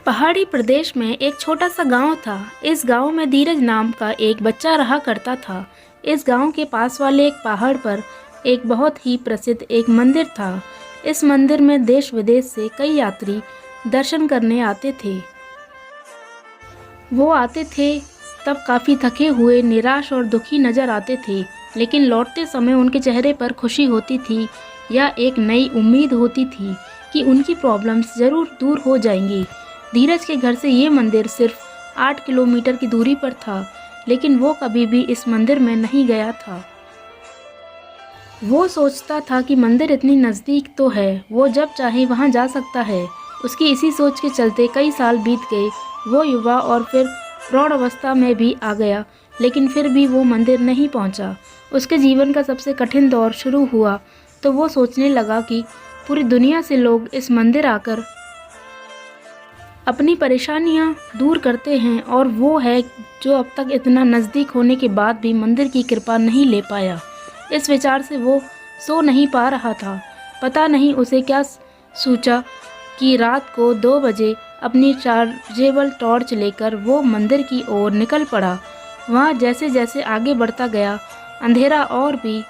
पहाड़ी प्रदेश में एक छोटा सा गांव था। इस गांव में धीरज नाम का एक बच्चा रहा करता था। इस गांव के पास वाले एक पहाड़ पर एक बहुत ही प्रसिद्ध एक मंदिर था। इस मंदिर में देश विदेश से कई यात्री दर्शन करने आते थे। वो आते थे तब काफ़ी थके हुए, निराश और दुखी नजर आते थे, लेकिन लौटते समय उनके चेहरे पर खुशी होती थी या एक नई उम्मीद होती थी कि उनकी प्रॉब्लम्स ज़रूर दूर हो जाएंगी। धीरज के घर से ये मंदिर सिर्फ 8 किलोमीटर की दूरी पर था, लेकिन वो कभी भी इस मंदिर में नहीं गया था। वो सोचता था कि मंदिर इतनी नज़दीक तो है, वो जब चाहे वहाँ जा सकता है। उसकी इसी सोच के चलते कई साल बीत गए। वो युवा और फिर प्रौढ़ अवस्था में भी आ गया, लेकिन फिर भी वो मंदिर नहीं पहुँचा। उसके जीवन का सबसे कठिन दौर शुरू हुआ तो वो सोचने लगा कि पूरी दुनिया से लोग इस मंदिर आकर अपनी परेशानियां दूर करते हैं, और वो है जो अब तक इतना नज़दीक होने के बाद भी मंदिर की कृपा नहीं ले पाया। इस विचार से वो सो नहीं पा रहा था। पता नहीं उसे क्या सूझा कि रात को 2 बजे अपनी चार्जेबल टॉर्च लेकर वो मंदिर की ओर निकल पड़ा। वहाँ जैसे जैसे आगे बढ़ता गया, अंधेरा और भी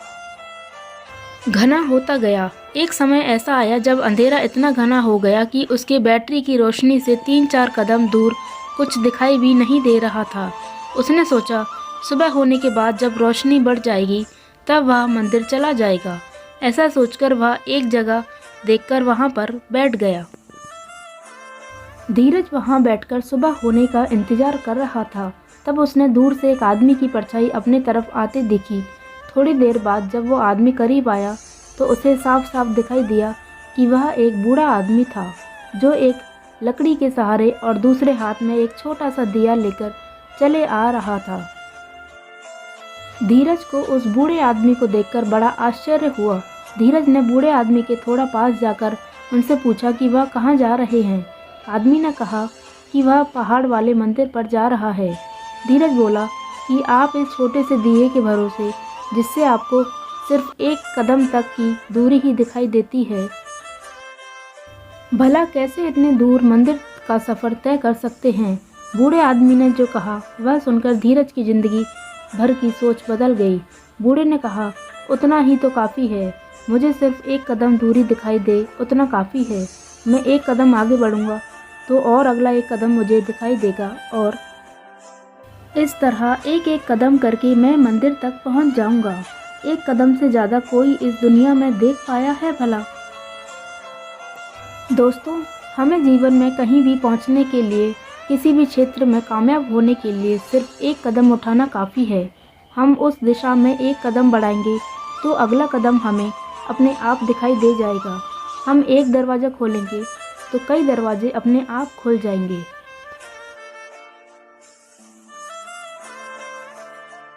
घना होता गया। एक समय ऐसा आया जब अंधेरा इतना घना हो गया कि उसके बैटरी की रोशनी से 3-4 कदम दूर कुछ दिखाई भी नहीं दे रहा था। उसने सोचा सुबह होने के बाद जब रोशनी बढ़ जाएगी तब वह मंदिर चला जाएगा। ऐसा सोचकर वह एक जगह देखकर वहां पर बैठ गया। धीरज वहां बैठकर सुबह होने का इंतजार कर रहा था। तब उसने दूर से एक आदमी की परछाई अपने तरफ आते देखी। थोड़ी देर बाद जब वो आदमी करीब आया तो उसे साफ साफ दिखाई दिया कि वह एक बूढ़ा आदमी था, जो एक लकड़ी के सहारे और दूसरे हाथ में एक छोटा सा दिया लेकर चले आ रहा था। धीरज को उस बूढ़े आदमी को देखकर बड़ा आश्चर्य हुआ। धीरज ने बूढ़े आदमी के थोड़ा पास जाकर उनसे पूछा कि वह कहाँ जा रहे हैं। आदमी ने कहा कि वह पहाड़ वाले मंदिर पर जा रहा है। धीरज बोला कि आप इस छोटे से दिए के भरोसे, जिससे आपको सिर्फ 1 कदम तक की दूरी ही दिखाई देती है, भला कैसे इतने दूर मंदिर का सफ़र तय कर सकते हैं। बूढ़े आदमी ने जो कहा वह सुनकर धीरज की ज़िंदगी भर की सोच बदल गई। बूढ़े ने कहा, उतना ही तो काफ़ी है, मुझे सिर्फ 1 कदम दूरी दिखाई दे उतना काफ़ी है। मैं 1 कदम आगे बढ़ूंगा तो और अगला 1 कदम मुझे दिखाई देगा, और इस तरह एक एक कदम करके मैं मंदिर तक पहुंच जाऊंगा। 1 कदम से ज़्यादा कोई इस दुनिया में देख पाया है भला। दोस्तों, हमें जीवन में कहीं भी पहुंचने के लिए, किसी भी क्षेत्र में कामयाब होने के लिए सिर्फ 1 कदम उठाना काफ़ी है। हम उस दिशा में 1 कदम बढ़ाएंगे तो अगला कदम हमें अपने आप दिखाई दे जाएगा। हम एक दरवाज़ा खोलेंगे तो कई दरवाजे अपने आप खुल जाएंगे।